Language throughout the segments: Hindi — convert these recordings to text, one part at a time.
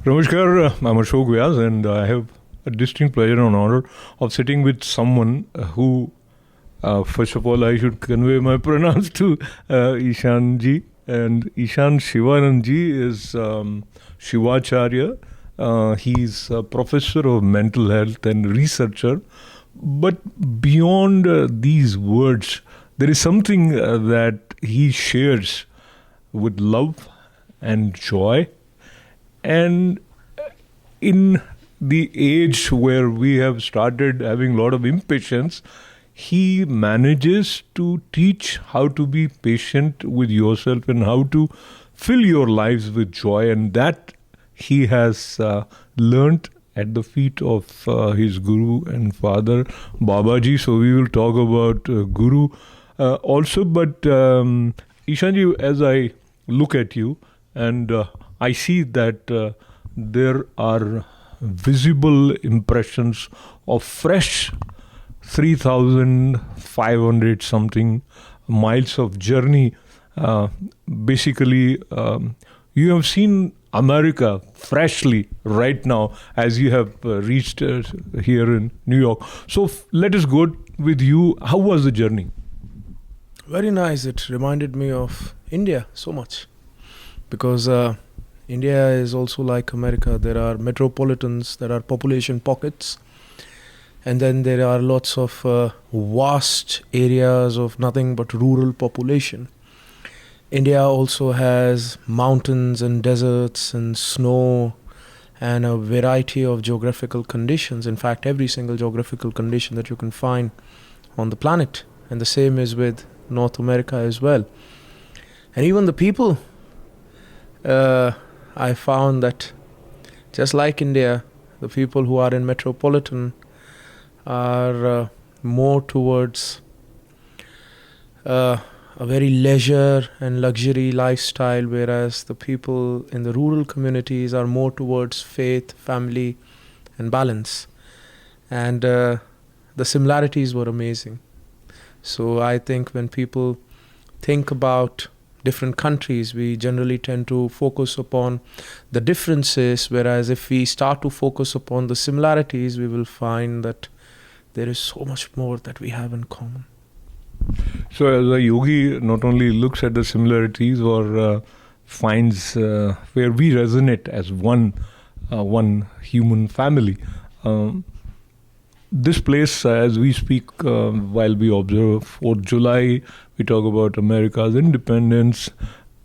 Namaskar, I'm Ashok Vyas, and I have a distinct pleasure and honor of sitting with someone who, first of all, I should convey my pranams to Ishan ji. And Ishan Shivanand ji is Shivacharya. He's a professor of mental health and researcher. But beyond these words, there is something that he shares with love and joy. And in the age where we have started having a lot of impatience, he manages to teach how to be patient with yourself and how to fill your lives with joy. And that he has learnt at the feet of his guru and father, Babaji. So we will talk about guru also. But Ishanji, as I look at you and I see that there are visible impressions of fresh 3,500 something miles of journey. Basically, you have seen America freshly right now as you have reached here in New York. So let us go with you. How was the journey? Very nice. It reminded me of India so much because India is also like America. There are metropolitans, there are population pockets, and then there are lots of vast areas of nothing but rural population. India also has mountains and deserts and snow and a variety of geographical conditions. In fact, every single geographical condition that you can find on the planet. And the same is with North America as well. And even the people, I found that just like India, the people who are in metropolitan are more towards a very leisure and luxury lifestyle, whereas the people in the rural communities are more towards faith, family, and balance. And the similarities were amazing. So I think when people think about different countries, we generally tend to focus upon the differences, whereas if we start to focus upon the similarities, we will find that there is so much more that we have in common. So as a yogi not only looks at the similarities or finds where we resonate as one human family. This place, as we speak, while we observe 4th July, we talk about America's independence,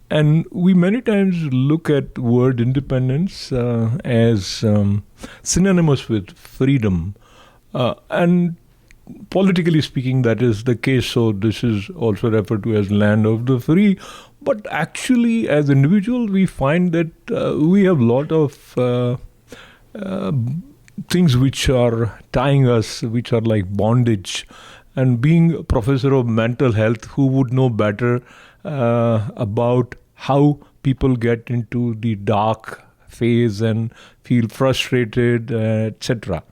and we many times look at word independence as synonymous with freedom. And politically speaking, that is the case. So this is also referred to as land of the free. But actually, as individuals, we find that we have a lot of things which are tying us, which are like bondage. And being a professor of mental health, who would know better about how people get into the dark phase and feel frustrated, etc.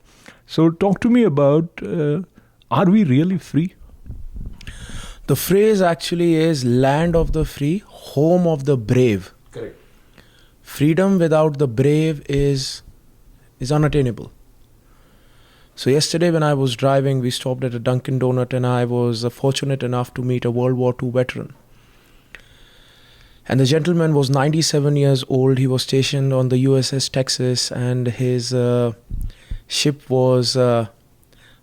So talk to me about, are we really free? The phrase actually is land of the free, home of the brave. Correct. Freedom without the brave is unattainable. So yesterday when I was driving, we stopped at a Dunkin' Donut and I was fortunate enough to meet a World War II veteran. And the gentleman was 97 years old. He was stationed on the USS Texas and his ship was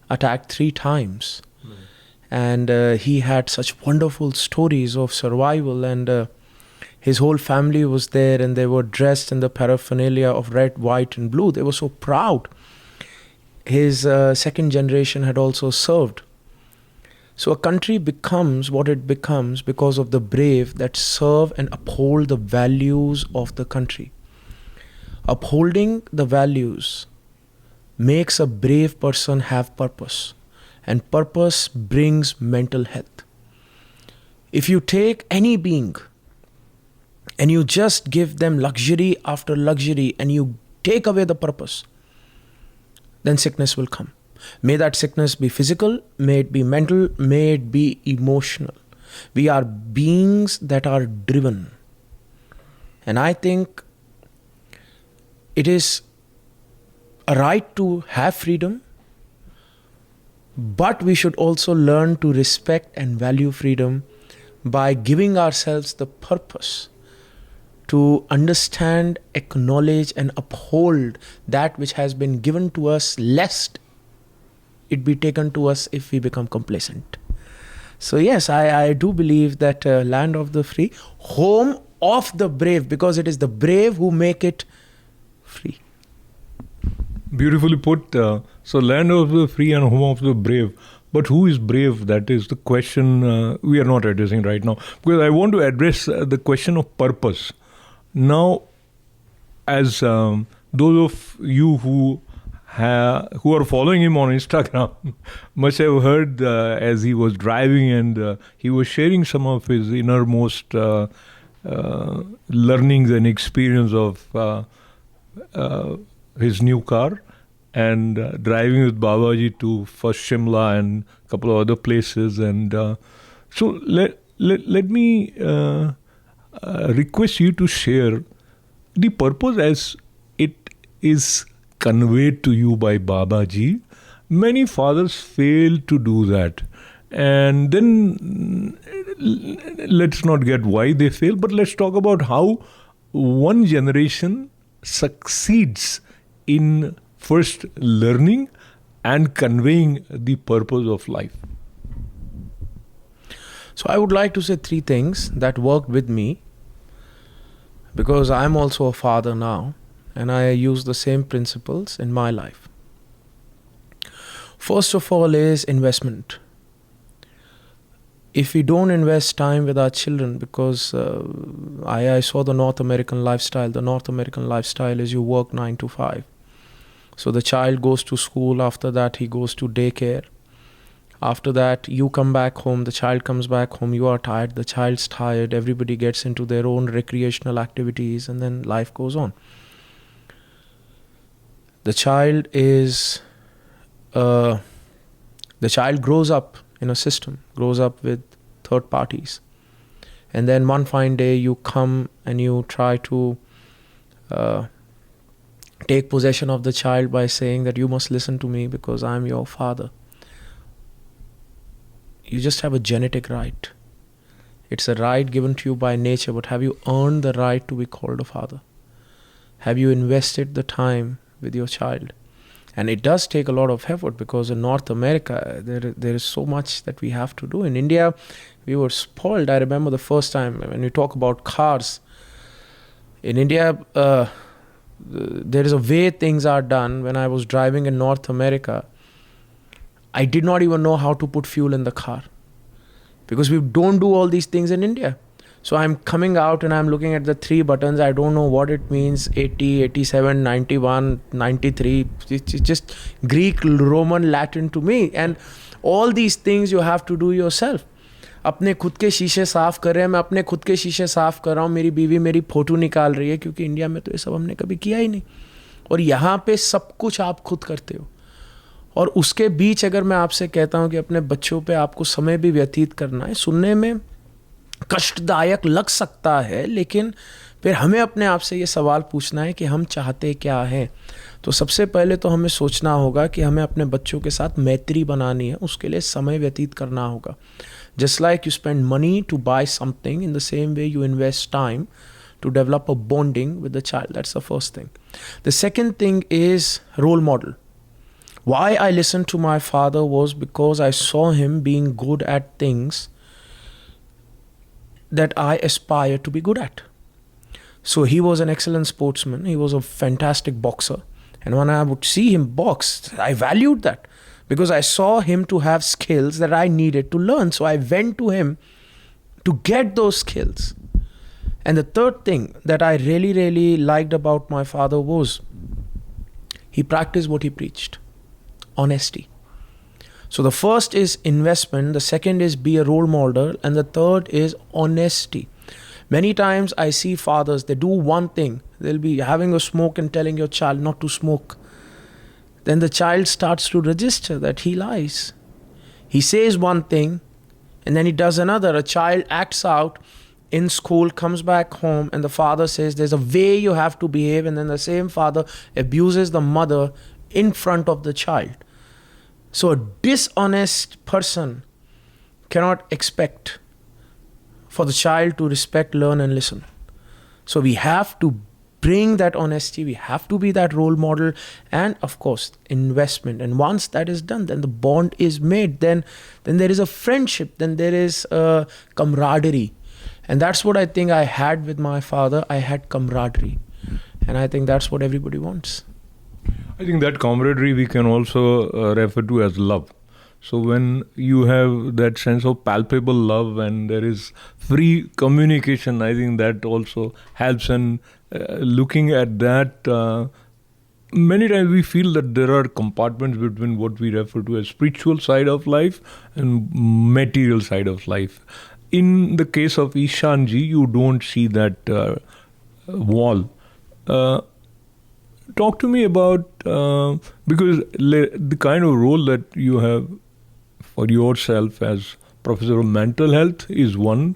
attacked 3 times. And he had such wonderful stories of survival, and his whole family was there and they were dressed in the paraphernalia of red, white and blue. They were so proud. His second generation had also served. So a country becomes what it becomes because of the brave that serve and uphold the values of the country. Upholding the values makes a brave person have purpose, and purpose brings mental health. If you take any being and you just give them luxury after luxury and you take away the purpose, then sickness will come. May that sickness be physical, may it be mental, may it be emotional. We are beings that are driven. And I think it is a right to have freedom, but we should also learn to respect and value freedom by giving ourselves the purpose to understand, acknowledge, and uphold that which has been given to us, lest it be taken to us if we become complacent. So yes, I do believe that land of the free, home of the brave, because it is the brave who make it free. Beautifully put. So, land of the free and home of the brave. But who is brave? That is the question we are not addressing right now. Because I want to address the question of purpose. Now, as those of you who are following him on Instagram must have heard as he was driving and he was sharing some of his innermost learnings and experience of his new car, and driving with Babaji to first Shimla and a couple of other places. And so let me request you to share the purpose as it is conveyed to you by Babaji. Many fathers fail to do that. And then let's not get why they fail, but let's talk about how one generation succeeds in first learning and conveying the purpose of life. So I would like to say three things that worked with me, because I'm also a father now and I use the same principles in my life. First of all is investment. If we don't invest time with our children, because I saw the North American lifestyle. The North American lifestyle is you work 9 to 5. So the child goes to school, after that he goes to daycare. After that you come back home, the child comes back home, you are tired, the child's tired, everybody gets into their own recreational activities, and then life goes on. The child grows up in a system, grows up with third parties. And then one fine day you come and you try to take possession of the child by saying that you must listen to me because I am your father. You just have a genetic right. It's a right given to you by nature, but have you earned the right to be called a father? Have you invested the time with your child? And it does take a lot of effort, because in North America, there is so much that we have to do. In India, we were spoiled. I remember the first time when you talk about cars. In India, there is a way things are done. When I was driving in North America, I did not even know how to put fuel in the car, because we don't do all these things in India. So I'm coming out and I'm looking at the 3 buttons. I don't know what it means. 80, 87, 91, 93. It's just Greek, Roman, Latin to me. And all these things you have to do yourself. अपने खुद के शीशे साफ कर रहे हैं, मैं अपने खुद के शीशे साफ कर रहा हूँ, मेरी बीवी मेरी फ़ोटो निकाल रही है, क्योंकि इंडिया में तो ये सब हमने कभी किया ही नहीं. और यहाँ पे सब कुछ आप खुद करते हो. और उसके बीच अगर मैं आपसे कहता हूँ कि अपने बच्चों पे आपको समय भी व्यतीत करना है, सुनने में कष्टदायक लग सकता है, लेकिन फिर हमें अपने आप से ये सवाल पूछना है कि हम चाहते क्या हैं. तो सबसे पहले तो हमें सोचना होगा कि हमें अपने बच्चों के साथ मैत्री बनानी है, उसके लिए समय व्यतीत करना होगा. Just like you spend money to buy something, in the same way you invest time to develop a bonding with the child. That's the first thing. The second thing is role model. Why I listened to my father was because I saw him being good at things that I aspire to be good at. So he was an excellent sportsman. He was a fantastic boxer. And when I would see him box, I valued that, because I saw him to have skills that I needed to learn. So I went to him to get those skills. And the third thing that I really, really liked about my father was he practiced what he preached. Honesty. So the first is investment, the second is be a role model, and the third is honesty. Many times I see fathers, they do one thing. They'll be having a smoke and telling your child not to smoke. Then the child starts to register that he lies. He says one thing and then he does another. A child acts out in school, comes back home, and the father says there's a way you have to behave, and then the same father abuses the mother in front of the child. So a dishonest person cannot expect for the child to respect, learn, and listen. So we have to bring that honesty, we have to be that role model, and of course investment. And once that is done, then the bond is made, then there is a friendship, then there is a camaraderie. And that's what I think I had with my father. I had camaraderie, and I think that's what everybody wants. I think that camaraderie we can also refer to as love. So when you have that sense of palpable love and there is free communication, I think that also helps. And looking at that, many times we feel that there are compartments between what we refer to as spiritual side of life and material side of life. In the case of Ishan ji, you don't see that wall. Talk to me about, because the kind of role that you have for yourself as professor of mental health is one,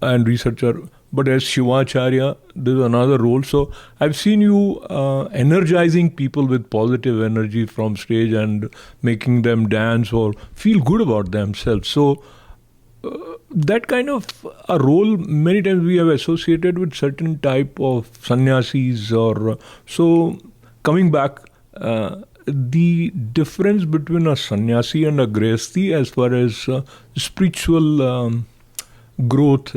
and researcher, but as Shivacharya, there's another role. So I've seen you energizing people with positive energy from stage and making them dance or feel good about themselves. So that kind of a role many times we have associated with certain type of sannyasis or so. Coming back, the difference between a sannyasi and a grihasthi as far as spiritual growth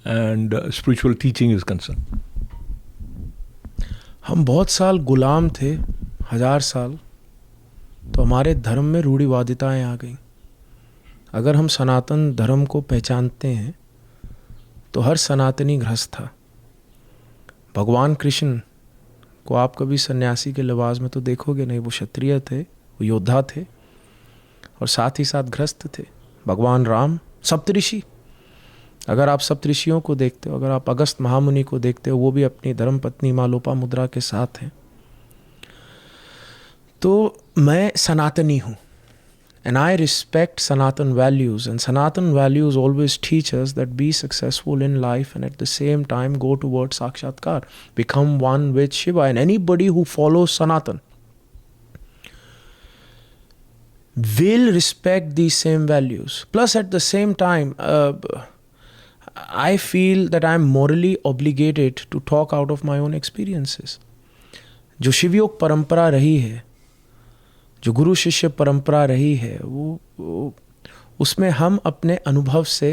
and spiritual teaching is concerned. हम बहुत साल गुलाम थे, 1000 साल, तो हमारे धर्म में रूढ़िवादिताएं आ गईं. अगर हम सनातन धर्म को पहचानते हैं तो हर सनातनी गृहस्थ था. भगवान कृष्ण को आप कभी सन्यासी के लिबास में तो देखोगे नहीं. वो क्षत्रिय थे, वो योद्धा थे और साथ ही साथ गृहस्थ थे. भगवान राम सप्तऋषि, अगर आप सप्तऋषियों को देखते हो, अगर आप अगस्त महामुनि को देखते हो, वो भी अपनी धर्म पत्नी माँ लोपामुद्रा के साथ हैं. तो मैं सनातनी हूँ. And I respect Sanatan values, and Sanatan values always teach us that be successful in life and at the same time go towards Sakshatkar, become one with Shiva. And anybody who follows Sanatan will respect these same values. Plus at the same time, I feel that I am morally obligated to talk out of my own experiences. जो शिवयोग परंपरा रही है, जो गुरु शिष्य परंपरा रही है, वो उसमें हम अपने अनुभव से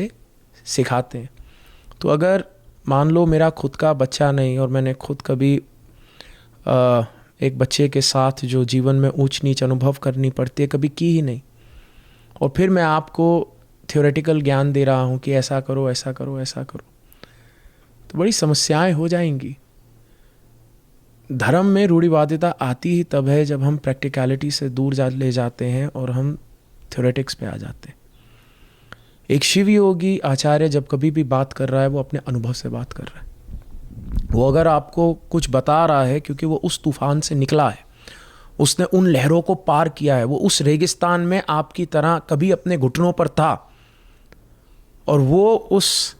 सिखाते हैं. तो अगर मान लो मेरा खुद का बच्चा नहीं और मैंने खुद कभी एक बच्चे के साथ जो जीवन में ऊंच नीच अनुभव करनी पड़ती है कभी की ही नहीं, और फिर मैं आपको थ्योरेटिकल ज्ञान दे रहा हूँ कि ऐसा करो ऐसा करो ऐसा करो, तो बड़ी समस्याएं हो जाएंगी. धर्म में रूढ़िवादिता आती ही तब है जब हम प्रैक्टिकलिटी से दूर ले जाते हैं और हम थ्योरेटिक्स पे आ जाते हैं. एक शिव योगी आचार्य जब कभी भी बात कर रहा है वो अपने अनुभव से बात कर रहा है. वो अगर आपको कुछ बता रहा है क्योंकि वो उस तूफान से निकला है, उसने उन लहरों को पार किया है, वो उस रेगिस्तान में आपकी तरह कभी अपने घुटनों पर था और वो उस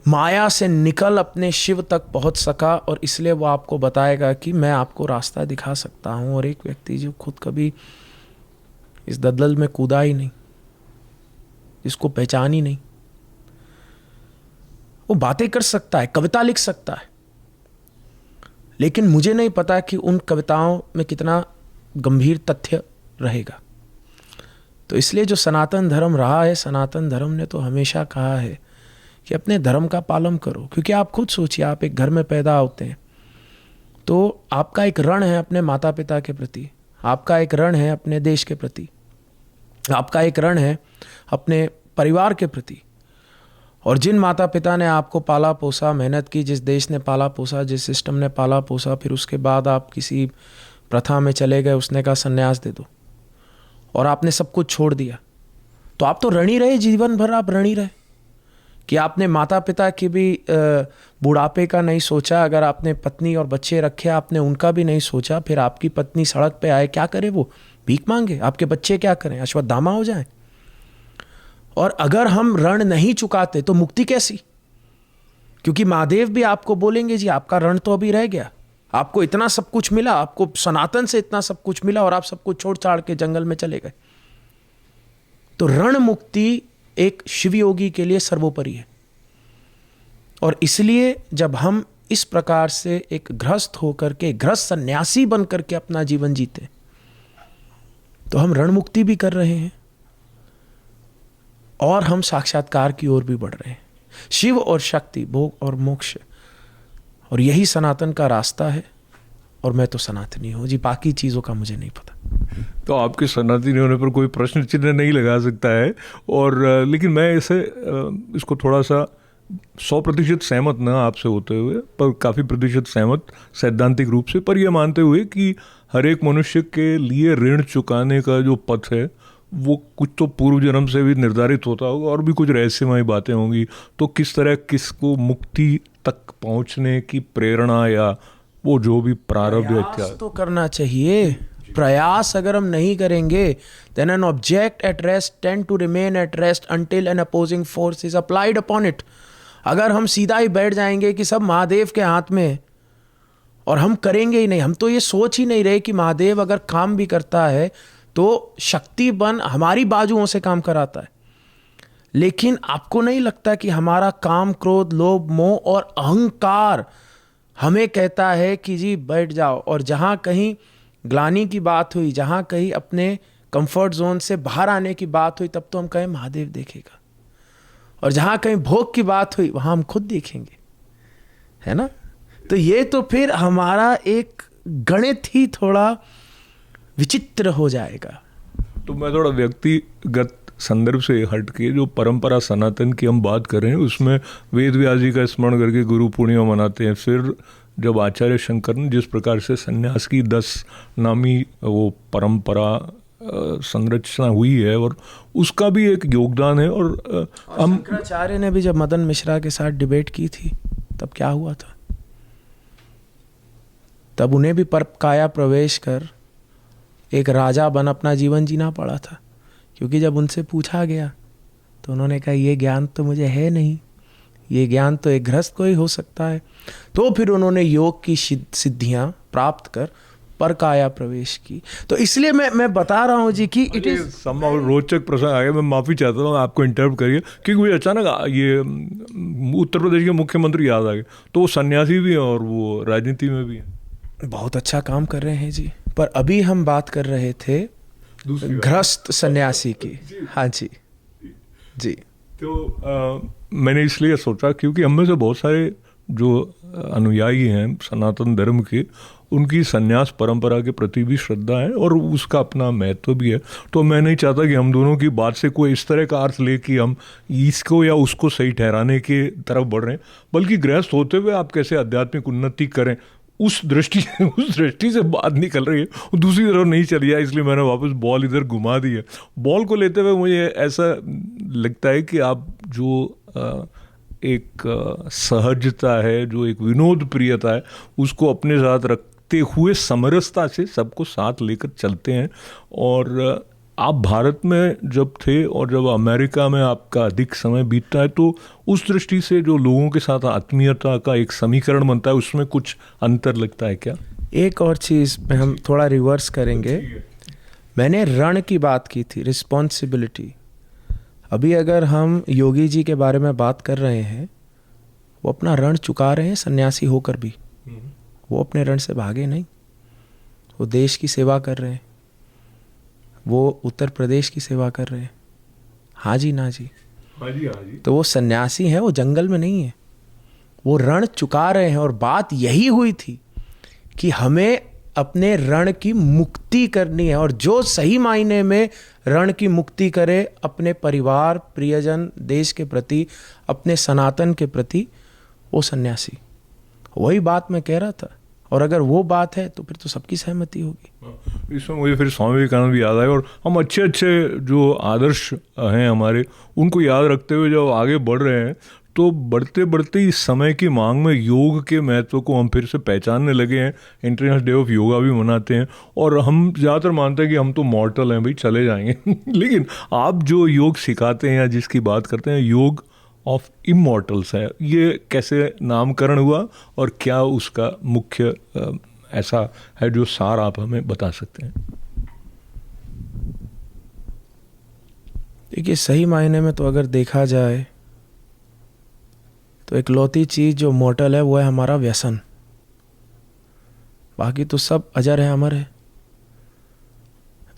माया से निकल अपने शिव तक पहुंच सका, और इसलिए वो आपको बताएगा कि मैं आपको रास्ता दिखा सकता हूं. और एक व्यक्ति जो खुद कभी इस दलदल में कूदा ही नहीं, जिसको पहचान ही नहीं, वो बातें कर सकता है, कविता लिख सकता है, लेकिन मुझे नहीं पता कि उन कविताओं में कितना गंभीर तथ्य रहेगा. तो इसलिए जो सनातन धर्म रहा है, सनातन धर्म ने तो हमेशा कहा है कि अपने धर्म का पालन करो. क्योंकि आप खुद सोचिए, आप एक घर में पैदा होते हैं तो आपका एक ऋण है अपने माता पिता के प्रति, आपका एक ऋण है अपने देश के प्रति, आपका एक ऋण है अपने परिवार के प्रति. और जिन माता पिता ने आपको पाला पोसा, मेहनत की, जिस देश ने पाला पोसा, जिस सिस्टम ने पाला पोसा, फिर उसके बाद आप किसी प्रथा में चले गए, उसने कहा संन्यास दे दो और आपने सब कुछ छोड़ दिया, तो आप तो ऋणी रहे, जीवन भर आप ऋणी रहे. कि आपने माता पिता की भी बुढ़ापे का नहीं सोचा, अगर आपने पत्नी और बच्चे रखे आपने उनका भी नहीं सोचा. फिर आपकी पत्नी सड़क पे आए, क्या करे वो, भीख मांगे, आपके बच्चे क्या करें, अश्वत्थामा हो जाएं. और अगर हम ऋण नहीं चुकाते तो मुक्ति कैसी? क्योंकि महादेव भी आपको बोलेंगे जी आपका रण तो अभी रह गया, आपको इतना सब कुछ मिला, आपको सनातन से इतना सब कुछ मिला और आप सब कुछ छोड़ छाड़ के जंगल में चले गए। तो रण मुक्ति एक शिवयोगी के लिए सर्वोपरि है। और इसलिए जब हम इस प्रकार से एक गृहस्थ होकर के, गृहस्थ सन्यासी बन करके अपना जीवन जीते, तो हम रण मुक्ति भी कर रहे हैं और हम साक्षात्कार की ओर भी बढ़ रहे हैं। शिव और शक्ति, भोग और मोक्ष, और यही सनातन का रास्ता है। और मैं तो सनातनी हूँ जी, बाकी चीज़ों का मुझे नहीं पता। तो आपके सनातनी होने पर कोई प्रश्न चिन्ह नहीं लगा सकता है। और लेकिन मैं इसे इसको थोड़ा सा 100% सहमत न आपसे होते हुए, पर काफ़ी प्रतिशत सहमत सैद्धांतिक रूप से, पर यह मानते हुए कि हर एक मनुष्य के लिए ऋण चुकाने का जो पथ है वो कुछ तो पूर्व जन्म से भी निर्धारित होता होगा और भी कुछ रहस्यमय बातें होंगी। तो किस तरह किसको मुक्ति तक पहुंचने की प्रेरणा या वो जो भी प्रारब्ध प्रयास तो करना चाहिए। प्रयास अगर हम नहीं करेंगे, then an object at rest tend to remain at rest until an opposing force is applied upon it। अगर हम सीधा ही बैठ जाएंगे कि सब महादेव के हाथ में है और हम करेंगे ही नहीं, हम तो ये सोच ही नहीं रहे कि महादेव अगर काम भी करता है तो शक्ति बन हमारी बाजुओं से काम कराता है। लेकिन आपको नहीं लगता कि हमारा काम, क्रोध, लोभ, मोह और अहंकार हमें कहता है कि जी बैठ जाओ, और जहाँ कहीं ग्लानि की बात हुई, जहाँ कहीं अपने कंफर्ट जोन से बाहर आने की बात हुई, तब तो हम कहें महादेव देखेगा, और जहाँ कहीं भोग की बात हुई वहाँ हम खुद देखेंगे, है ना। तो ये तो फिर हमारा एक गणित ही थोड़ा विचित्र हो जाएगा। तो मैं थोड़ा व्यक्तिगत संदर्भ से हट के जो परंपरा सनातन की हम बात कर रहे हैं, उसमें वेद व्यास जी का स्मरण करके गुरु पूर्णिमा मनाते हैं। फिर जब आचार्य शंकर ने जिस प्रकार से संन्यास की 10 नामी वो परंपरा संरचना हुई है, और उसका भी एक योगदान है। और हम शंकराचार्य ने भी जब मदन मिश्रा के साथ डिबेट की थी, तब क्या हुआ था? तब उन्हें भी परकाया प्रवेश कर एक राजा बन अपना जीवन जीना पड़ा था, क्योंकि जब उनसे पूछा गया तो उन्होंने कहा ये ज्ञान तो मुझे है नहीं, ये ज्ञान तो एक गृहस्थ को ही हो सकता है। तो फिर उन्होंने योग की सिद्धियां प्राप्त कर परकाया प्रवेश की। तो इसलिए मैं बता रहा हूँ जी कि इट इज रोचक प्रश्न आ गया, मैं माफ़ी चाहता हूँ, आपको इंटरप्ट करिए, क्योंकि मुझे अचानक ये उत्तर प्रदेश के मुख्यमंत्री याद आ गए। तो वो सन्यासी भी हैं और वो राजनीति में भी हैं, बहुत अच्छा काम कर रहे हैं जी। पर अभी हम बात कर रहे थे गृहस्थ सन्यासी की। हाँ जी जी। तो मैंने इसलिए सोचा क्योंकि हम में से बहुत सारे जो अनुयायी हैं सनातन धर्म के, उनकी संन्यास परंपरा के प्रति भी श्रद्धा है और उसका अपना महत्व भी है। तो मैं नहीं चाहता कि हम दोनों की बात से कोई इस तरह का अर्थ ले कि हम इसको या उसको सही ठहराने के तरफ बढ़ रहे हैं, बल्कि गृहस्थ होते हुए आप कैसे आध्यात्मिक उन्नति करें, उस दृष्टि से बात निकल रही है, दूसरी तरफ नहीं चली है। इसलिए मैंने वापस बॉल इधर घुमा दी है। बॉल को लेते हुए मुझे ऐसा लगता है कि आप जो एक सहजता है, जो एक विनोद प्रियता है, उसको अपने साथ रखते हुए समरसता से सबको साथ लेकर चलते हैं। और आप भारत में जब थे और जब अमेरिका में आपका अधिक समय बीतता है, तो उस दृष्टि से जो लोगों के साथ आत्मीयता का एक समीकरण बनता है, उसमें कुछ अंतर लगता है क्या? एक और चीज़ में हम थोड़ा रिवर्स करेंगे। मैंने रण की बात की थी, रिस्पॉन्सिबिलिटी। अभी अगर हम योगी जी के बारे में बात कर रहे हैं, वो अपना ऋण चुका रहे हैं सन्यासी होकर भी। वो अपने ऋण से भागे नहीं, वो देश की सेवा कर रहे हैं, वो उत्तर प्रदेश की सेवा कर रहे हैं। हाँ जी ना जी, हाँ जी, हाँ जी। तो वो सन्यासी हैं, वो जंगल में नहीं है, वो ऋण चुका रहे हैं। और बात यही हुई थी कि हमें अपने ऋण की मुक्ति करनी है, और जो सही मायने में ऋण की मुक्ति करे अपने परिवार, प्रियजन, देश के प्रति, अपने सनातन के प्रति, वो सन्यासी। वही बात मैं कह रहा था। और अगर वो बात है तो फिर तो सबकी सहमति होगी। इसमें मुझे फिर स्वामी विवेकानंद भी याद आए, और हम अच्छे अच्छे जो आदर्श हैं हमारे, उनको याद रखते हुए जब आगे बढ़ रहे हैं, तो बढ़ते बढ़ते इस समय की मांग में योग के महत्व को हम फिर से पहचानने लगे हैं। इंटरनेशनल डे ऑफ योगा भी मनाते हैं, और हम ज़्यादातर मानते हैं कि हम तो मॉर्टल हैं भाई, चले जाएंगे लेकिन आप जो योग सिखाते हैं या जिसकी बात करते हैं, योग ऑफ इमॉर्टल्स है, ये कैसे नामकरण हुआ और क्या उसका मुख्य ऐसा है जो सार आप हमें बता सकते हैं? देखिए, सही मायने में तो अगर देखा जाए तो इकलौती चीज़ जो मॉर्टल है वो है हमारा व्यसन। बाकी तो सब अजर है, अमर है।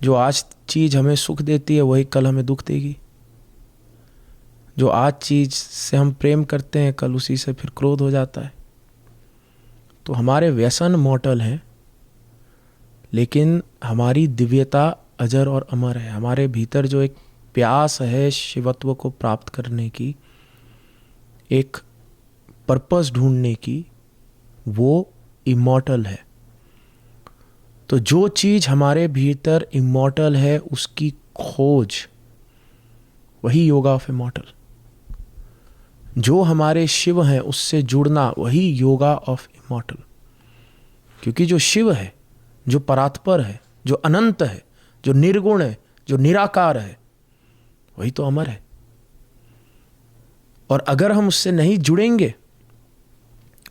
जो आज चीज़ हमें सुख देती है वही कल हमें दुख देगी। जो आज चीज़ से हम प्रेम करते हैं कल उसी से फिर क्रोध हो जाता है। तो हमारे व्यसन मॉर्टल हैं, लेकिन हमारी दिव्यता अजर और अमर है। हमारे भीतर जो एक प्यास है शिवत्व को प्राप्त करने की, एक पर्पस ढूंढने की, वो इमॉर्टल है। तो जो चीज़ हमारे भीतर इमॉर्टल है उसकी खोज, वही योगा ऑफ इमॉर्टल। जो हमारे शिव हैं उससे जुड़ना, वही योगा ऑफ इमॉर्टल। क्योंकि जो शिव है, जो परात्पर है, जो अनंत है, जो निर्गुण है, जो निराकार है, वही तो अमर है। और अगर हम उससे नहीं जुड़ेंगे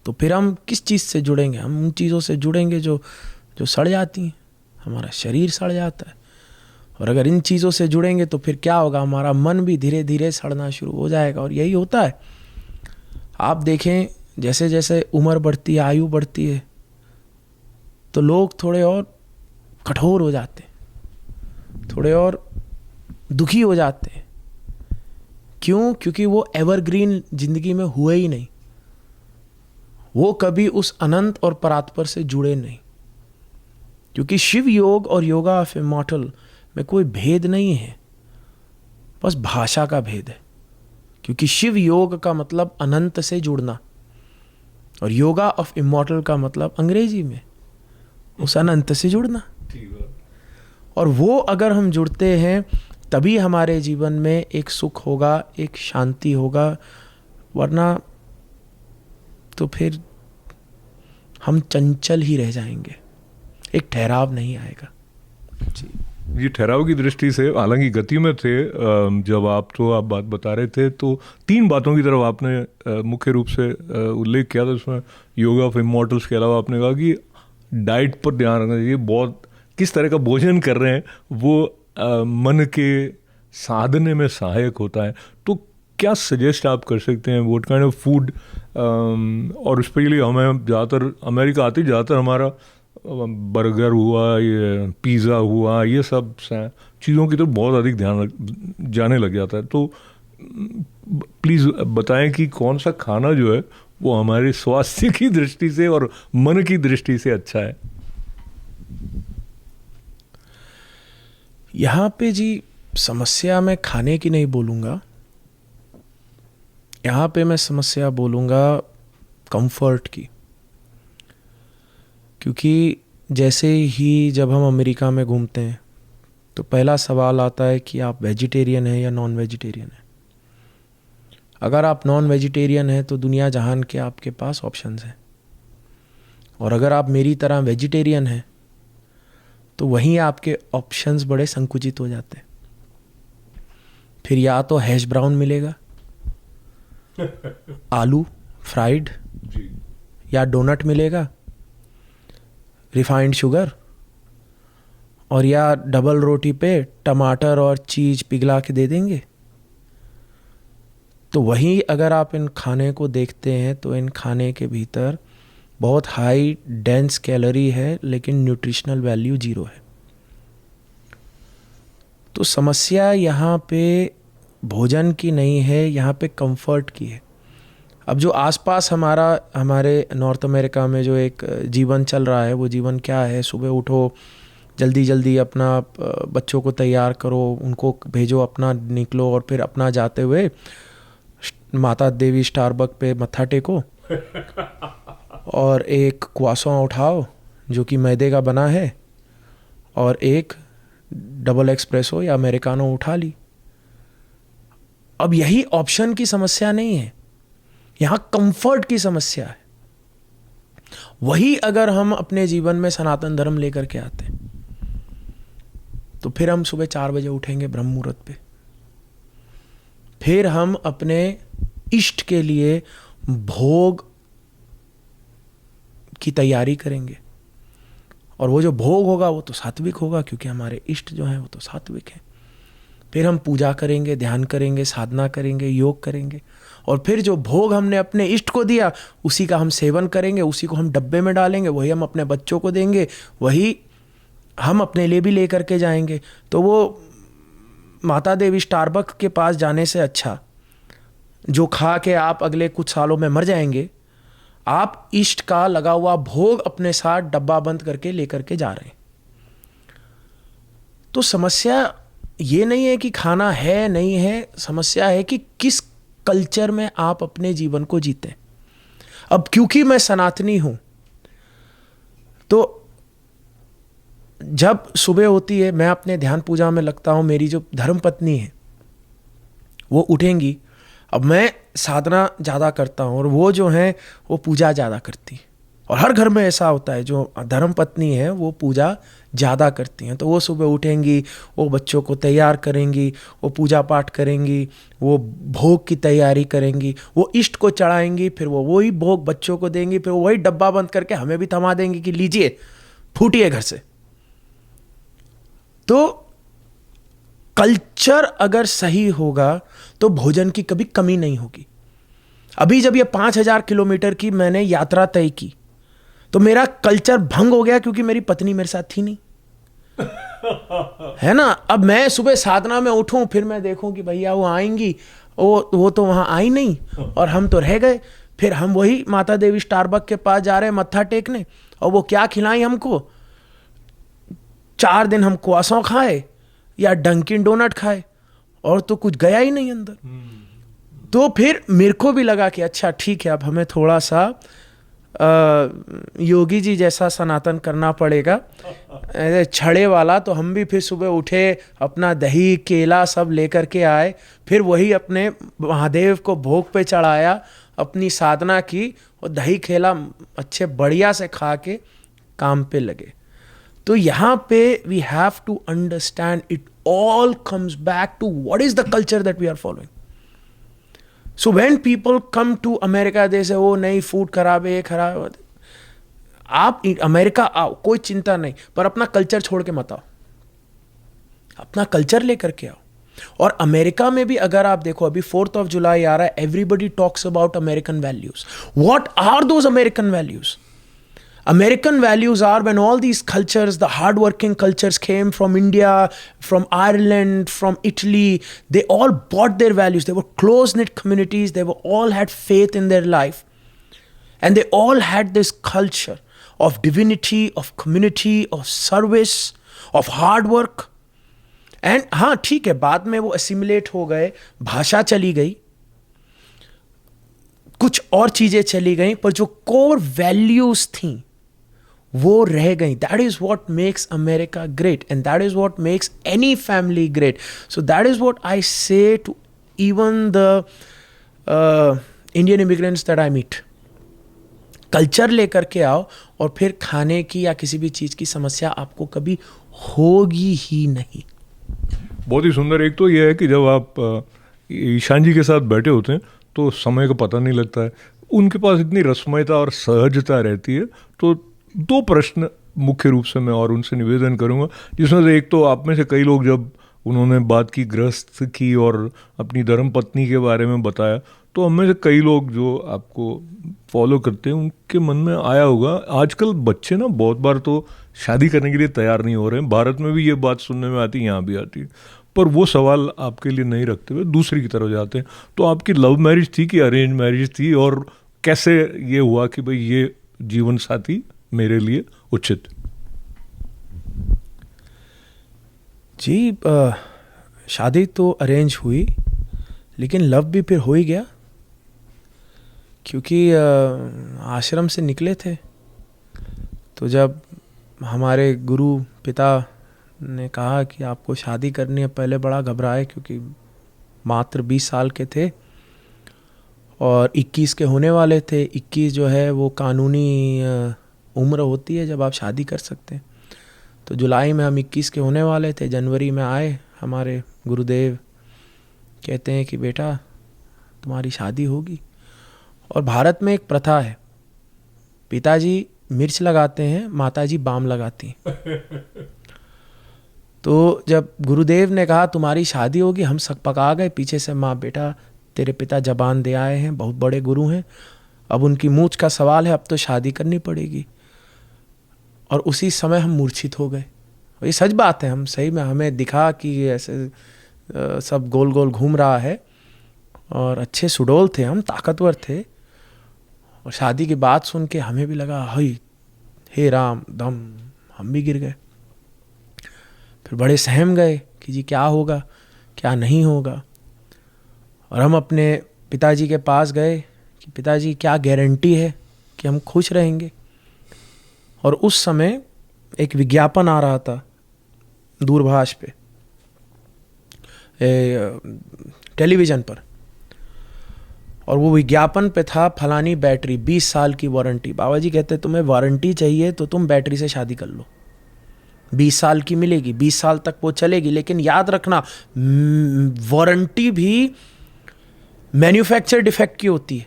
तो फिर हम किस चीज़ से जुड़ेंगे? हम उन चीज़ों से जुड़ेंगे जो सड़ जाती हैं। हमारा शरीर सड़ जाता है। और अगर इन चीज़ों से जुड़ेंगे तो फिर क्या होगा? हमारा मन भी धीरे धीरे सड़ना शुरू हो जाएगा। और यही होता है। आप देखें, जैसे जैसे उम्र बढ़ती है, आयु बढ़ती है, तो लोग थोड़े और कठोर हो जाते हैं, थोड़े और दुखी हो जाते हैं। क्यों? क्योंकि वो एवरग्रीन जिंदगी में हुए ही नहीं। वो कभी उस अनंत और परात्पर से जुड़े नहीं। क्योंकि शिव योग और योगा ऑफ इमॉर्टल में कोई भेद नहीं है, बस भाषा का भेद है। क्योंकि शिव योग का मतलब अनंत से जुड़ना, और योगा ऑफ इमॉर्टल का मतलब अंग्रेजी में उस अनंत से जुड़ना। और वो अगर हम जुड़ते हैं तभी हमारे जीवन में एक सुख होगा, एक शांति होगा। वरना तो फिर हम चंचल ही रह जाएंगे, एक ठहराव नहीं आएगा। जी, ये ठहराव की दृष्टि से, हालांकि गति में थे जब आप बात बता रहे थे, तो 3 बातों की तरफ आपने मुख्य रूप से उल्लेख किया था। उसमें योगा ऑफ इमॉर्टल्स के अलावा आपने कहा कि डाइट पर ध्यान रखना चाहिए। बहुत किस तरह का भोजन कर रहे हैं वो मन के साधने में सहायक होता है। तो क्या सजेस्ट आप कर सकते हैं, व्हाट काइंड ऑफ फूड? और स्पेशली हमें ज़्यादातर अमेरिका आती, ज़्यादातर हमारा बर्गर हुआ, ये पिज़्ज़ा हुआ, ये सब चीज़ों की तो बहुत अधिक ध्यान जाने लग जाता है। तो प्लीज़ बताएं कि कौन सा खाना जो है वो हमारे स्वास्थ्य की दृष्टि से और मन की दृष्टि से अच्छा है। यहाँ पे जी समस्या मैं खाने की नहीं बोलूँगा, यहाँ पे मैं समस्या बोलूँगा कंफर्ट की। क्योंकि जैसे ही जब हम अमेरिका में घूमते हैं तो पहला सवाल आता है कि आप वेजिटेरियन हैं या नॉन वेजिटेरियन हैं। अगर आप नॉन वेजिटेरियन हैं तो दुनिया जहान के आपके पास ऑप्शंस हैं, और अगर आप मेरी तरह वेजिटेरियन हैं तो वहीं आपके ऑप्शंस बड़े संकुचित हो जाते हैं। फिर या तो हैश ब्राउन मिलेगा, आलू फ्राइड, या डोनट मिलेगा, रिफाइंड शुगर, और या डबल रोटी पे टमाटर और चीज़ पिघला के दे देंगे। तो वहीं अगर आप इन खाने को देखते हैं तो इन खाने के भीतर बहुत हाई डेंस कैलोरी है, लेकिन न्यूट्रिशनल वैल्यू 0 है। तो समस्या यहाँ पे भोजन की नहीं है, यहाँ पे कंफर्ट की है। अब जो आसपास हमारे नॉर्थ अमेरिका में जो एक जीवन चल रहा है, वो जीवन क्या है? सुबह उठो, जल्दी जल्दी अपना बच्चों को तैयार करो, उनको भेजो, अपना निकलो, और फिर अपना जाते हुए माता देवी स्टारबक पे मत्था टेको और एक क्वासों उठाओ जो कि मैदे का बना है, और एक डबल एक्सप्रेसो या अमेरिकानो उठा ली। अब यही ऑप्शन की समस्या नहीं है, यहाँ कंफर्ट की समस्या है। वही अगर हम अपने जीवन में सनातन धर्म लेकर के आते हैं तो फिर हम सुबह 4 बजे उठेंगे ब्रह्म मुहूर्त पे। फिर हम अपने इष्ट के लिए भोग की तैयारी करेंगे, और वो जो भोग होगा वो तो सात्विक होगा, क्योंकि हमारे इष्ट जो हैं वो तो सात्विक हैं। फिर हम पूजा करेंगे, ध्यान करेंगे, साधना करेंगे, योग करेंगे, और फिर जो भोग हमने अपने इष्ट को दिया उसी का हम सेवन करेंगे, उसी को हम डब्बे में डालेंगे, वही हम अपने बच्चों को देंगे, वही हम अपने लिए भी लेकर के जाएंगे। तो वो माता देवी स्टारबक्स के पास जाने से अच्छा, जो खा के आप अगले कुछ सालों में मर जाएंगे, आप इष्ट का लगा हुआ भोग अपने साथ डब्बा बंद करके लेकर के जा रहे हैं। तो समस्या ये नहीं है कि खाना है नहीं है, समस्या है कि किस कल्चर में आप अपने जीवन को जीते। अब क्योंकि मैं सनातनी हूं, तो जब सुबह होती है मैं अपने ध्यान पूजा में लगता हूं, मेरी जो धर्म पत्नी है वो उठेंगी, अब मैं साधना ज़्यादा करता हूं और वो जो है वो पूजा ज़्यादा करती, और हर घर में ऐसा होता है, जो धर्म पत्नी है वो पूजा ज़्यादा करती हैं। तो वो सुबह उठेंगी, वो बच्चों को तैयार करेंगी, वो पूजा पाठ करेंगी, वो भोग की तैयारी करेंगी, वो इष्ट को चढ़ाएंगी, फिर वो वही भोग बच्चों को देंगी, फिर वो वही डब्बा बंद करके हमें भी थमा देंगी कि लीजिए फूटिए घर से। तो कल्चर अगर सही होगा तो भोजन की कभी कमी नहीं होगी। अभी जब ये 5,000 किलोमीटर की मैंने यात्रा तय की तो मेरा कल्चर भंग हो गया, क्योंकि मेरी पत्नी मेरे साथ थी नहीं, है ना। अब मैं सुबह साधना में उठूं, फिर मैं देखूं कि भैया वो आएंगी, वो तो वहां आई नहीं, और हम तो रह गए। फिर हम वही माता देवी स्टारबक्स के पास जा रहे हैं मत्था टेकने, और वो क्या खिलाई हमको, 4 दिन हम क्वासों खाए या डंकिन डोनट खाए, और तो कुछ गया ही नहीं अंदर। तो फिर मेरे को भी लगा कि अच्छा ठीक है, अब हमें थोड़ा सा योगी जी जैसा सनातन करना पड़ेगा, छड़े वाला। तो हम भी फिर सुबह उठे, अपना दही केला सब लेकर के आए, फिर वही अपने महादेव को भोग पे चढ़ाया, अपनी साधना की, और दही केला अच्छे बढ़िया से खा के काम पे लगे। तो यहाँ पे we have to understand it all comes back to what is the culture that we are following. So when people come to America, they say, oh नहीं फूड खराब है, ये खराब है। आप अमेरिका आओ, कोई चिंता नहीं, पर अपना कल्चर छोड़ के मत आओ, अपना कल्चर लेकर के आओ। और अमेरिका में भी अगर आप देखो, अभी 4th of July आ रहा है, everybody talks about American values. What are those American values? American values are when all these cultures, the hardworking cultures came from India, from Ireland, from Italy, they all bought their values. They were close-knit communities. They were all had faith in their life. And they all had this culture of divinity, of community, of service, of hard work. And हाँ ठीक है, बाद में वो assimilate हो गए, भाषा चली गई, कुछ और चीजें चली गई, पर जो core values थी वो रह गई। That is what makes America great, and that is what makes any family great. So that is what I say to even the Indian immigrants that I meet. Culture लेकर के आओ, और फिर खाने की या किसी भी चीज़ की समस्या आपको कभी होगी ही नहीं। बहुत ही सुंदर। एक तो ये है कि जब आप ईशान जी के साथ बैठे होते हैं तो समय का पता नहीं लगता है, उनके पास इतनी रसमयता और सहजता रहती है। तो 2 प्रश्न मुख्य रूप से मैं और उनसे निवेदन करूंगा, जिसमें से एक तो आप में से कई लोग जब उन्होंने बात की गृहस्थ की और अपनी धर्म पत्नी के बारे में बताया, तो हम में से कई लोग जो आपको फॉलो करते हैं उनके मन में आया होगा, आजकल बच्चे ना बहुत बार तो शादी करने के लिए तैयार नहीं हो रहे हैं। भारत में भी ये बात सुनने में आती है, यहाँ भी आती है, पर वो सवाल आपके लिए नहीं रखते हुए दूसरी की तरफ जाते हैं। तो आपकी लव मैरिज थी कि अरेंज मैरिज थी, और कैसे ये हुआ कि भाई ये जीवन साथी मेरे लिए उचित? जी शादी तो अरेंज हुई, लेकिन लव भी फिर हो ही गया, क्योंकि आश्रम से निकले थे तो जब हमारे गुरु पिता ने कहा कि आपको शादी करनी है, पहले बड़ा घबराए, क्योंकि मात्र 20 साल के थे और 21 के होने वाले थे। 21 जो है वो कानूनी उम्र होती है जब आप शादी कर सकते हैं। तो जुलाई में हम 21 के होने वाले थे, जनवरी में आए, हमारे गुरुदेव कहते हैं कि बेटा तुम्हारी शादी होगी। और भारत में एक प्रथा है, पिताजी मिर्च लगाते हैं, माताजी बाम लगाती हैं। तो जब गुरुदेव ने कहा तुम्हारी शादी होगी, हम सकपका गए पीछे से, माँ बेटा तेरे पिता जबान दे आए हैं, बहुत बड़े गुरु हैं, अब उनकी मूंछ का सवाल है, अब तो शादी करनी पड़ेगी। और उसी समय हम मूर्छित हो गए। ये सच बात है, हम सही में, हमें दिखा कि ऐसे सब गोल गोल घूम रहा है, और अच्छे सुडौल थे हम, ताकतवर थे, और शादी की बात सुन के हमें भी लगा हई हे राम दम, हम भी गिर गए। फिर बड़े सहम गए कि जी क्या होगा क्या नहीं होगा। और हम अपने पिताजी के पास गए कि पिताजी क्या गारंटी है कि हम खुश रहेंगे। और उस समय एक विज्ञापन आ रहा था दूरभाष पे, टेलीविज़न पर, और वो विज्ञापन पे था फलानी बैटरी 20 साल की वारंटी। बाबा जी कहते तुम्हें वारंटी चाहिए तो तुम बैटरी से शादी कर लो, 20 साल की मिलेगी, 20 साल तक वो चलेगी। लेकिन याद रखना वारंटी भी मैन्युफैक्चर डिफेक्ट की होती है।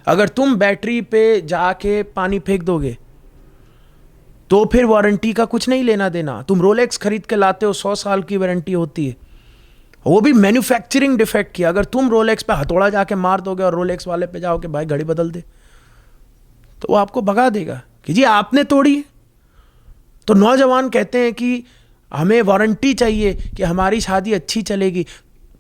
अगर तुम बैटरी पे जाके पानी फेंक दोगे तो फिर वारंटी का कुछ नहीं लेना देना। तुम रोलेक्स खरीद के लाते हो, 100 साल की वारंटी होती है, वो भी मैन्युफैक्चरिंग डिफेक्ट की। अगर तुम रोलेक्स पे हथौड़ा जाके मार दोगे और रोलेक्स वाले पे जाओ कि भाई घड़ी बदल दे, तो वो आपको भगा देगा कि जी आपने तोड़ी है। तो नौजवान कहते हैं कि हमें वारंटी चाहिए कि हमारी शादी अच्छी चलेगी।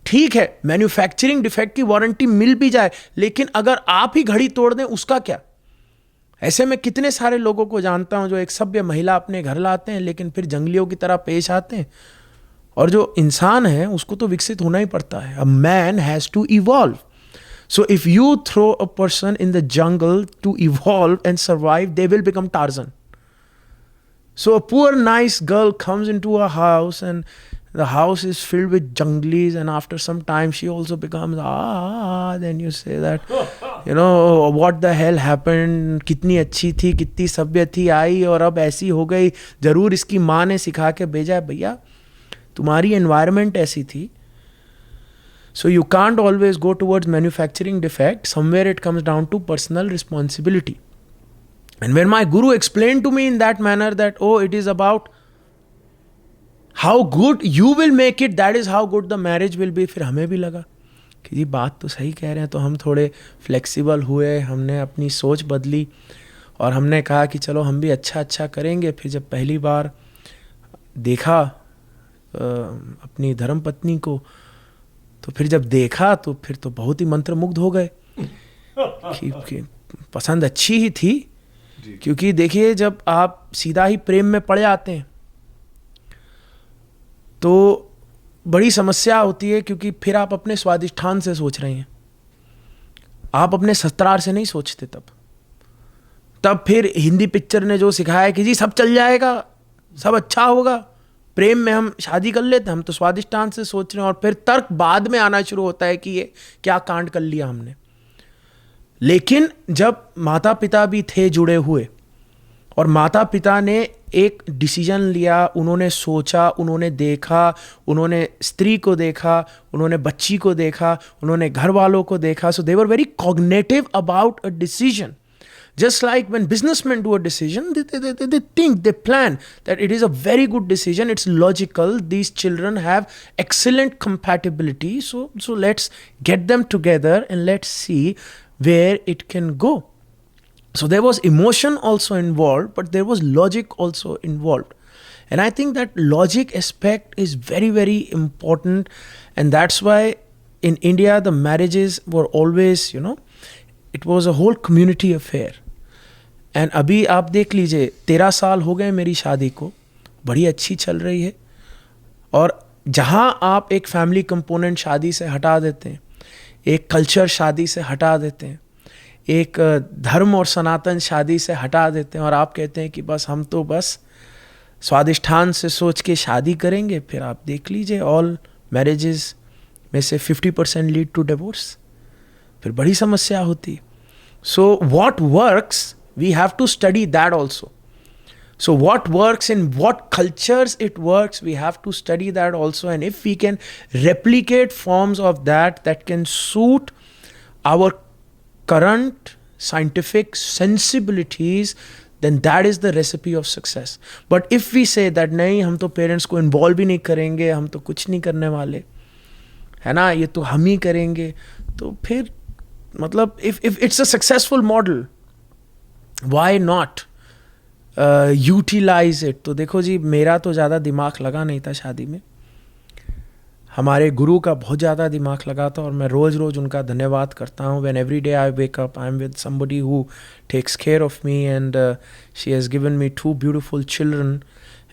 ठीक है, मैन्युफैक्चरिंग डिफेक्ट की वारंटी मिल भी जाए, लेकिन अगर आप ही घड़ी तोड़ दें उसका क्या। ऐसे में कितने सारे लोगों को जानता हूं जो एक सभ्य महिला अपने घर लाते हैं, लेकिन फिर जंगलियों की तरह पेश आते हैं। और जो इंसान है उसको तो विकसित होना ही पड़ता है। A man has to evolve. So if you throw a person in the jungle to evolve and survive, they will become Tarzan. So a poor nice girl comes into a house and the house is filled with junglis, and after some time she also becomes then you say that you know what the hell happened, कितनी अच्छी थी, कितनी सभ्य थी, आई और अब ऐसी हो गई, जरूर इसकी माँ ने सिखा के भेजा है। भैया तुम्हारी एनवायरनमेंट ऐसी थी. So you can't always go towards manufacturing defect. Somewhere it comes down to personal responsibility. And when my guru explained to me in that manner that, oh, it is about how good you will make it, that is how good the marriage will be, फिर हमें भी लगा कि जी बात तो सही कह रहे हैं. तो हम थोड़े फ्लेक्सिबल हुए, हमने अपनी सोच बदली और हमने कहा कि चलो हम भी अच्छा करेंगे. फिर जब पहली बार देखा अपनी धर्मपत्नी को, तो फिर जब देखा तो फिर तो बहुत ही मंत्रमुग्ध हो गए कि पसंद अच्छी ही थी. क्योंकि देखिए जब आप सीधा ही प्रेम में पड़ जाते हैं तो बड़ी समस्या होती है, क्योंकि फिर आप अपने स्वादिष्ठान से सोच रहे हैं, आप अपने सस्त्रार से नहीं सोचते. तब फिर हिंदी पिक्चर ने जो सिखाया कि जी सब चल जाएगा, सब अच्छा होगा, प्रेम में हम शादी कर लेते हैं, हम तो स्वादिष्ठान से सोच रहे हैं. और फिर तर्क बाद में आना शुरू होता है कि ये क्या कांड कर लिया हमने. लेकिन जब माता पिता भी थे जुड़े हुए और माता पिता ने एक डिसीजन लिया, उन्होंने सोचा, उन्होंने देखा, उन्होंने स्त्री को देखा, उन्होंने बच्ची को देखा, उन्होंने घर वालों को देखा. So they were very cognitive about a decision. Just like when businessmen do a decision, they think, they plan that it is a very good decision, it's logical, these children have excellent compatibility, so let's get them together and let's see where it can go. So there was emotion also involved, but there was logic also involved. And I think that logic aspect is very, very important. And that's why in India, the marriages were always, it was a whole community affair. And अभी आप देख लीजिए 13 साल हो गए मेरी शादी को, बड़ी अच्छी चल रही है. और जहाँ आप एक फैमिली कंपोनेंट शादी से हटा देते हैं, एक कल्चर शादी से हटा देते हैं, एक धर्म और सनातन शादी से हटा देते हैं, और आप कहते हैं कि बस हम तो बस स्वादिष्ठान से सोच के शादी करेंगे, फिर आप देख लीजिए ऑल मैरिजेस में से 50% लीड टू डिवोर्स. फिर बड़ी समस्या होती है. So what works, we have to study that also. So what works in what cultures it works, we have to study that also. And if we can replicate forms of that can suit our current scientific sensibilities, then that is the recipe of success. But if we say that नहीं, हम तो पेरेंट्स को इन्वॉल्व ही नहीं करेंगे, हम तो कुछ नहीं करने वाले, है ना, ये तो हम ही करेंगे, तो फिर मतलब if it's a successful model, why not utilize it. तो देखो जी, मेरा तो ज़्यादा दिमाग लगा नहीं था शादी में, हमारे गुरु का बहुत ज़्यादा दिमाग लगा था, और मैं रोज़ रोज़ उनका धन्यवाद करता हूँ. When every day I wake up, I am with somebody who takes care of me, and she has given me 2 beautiful children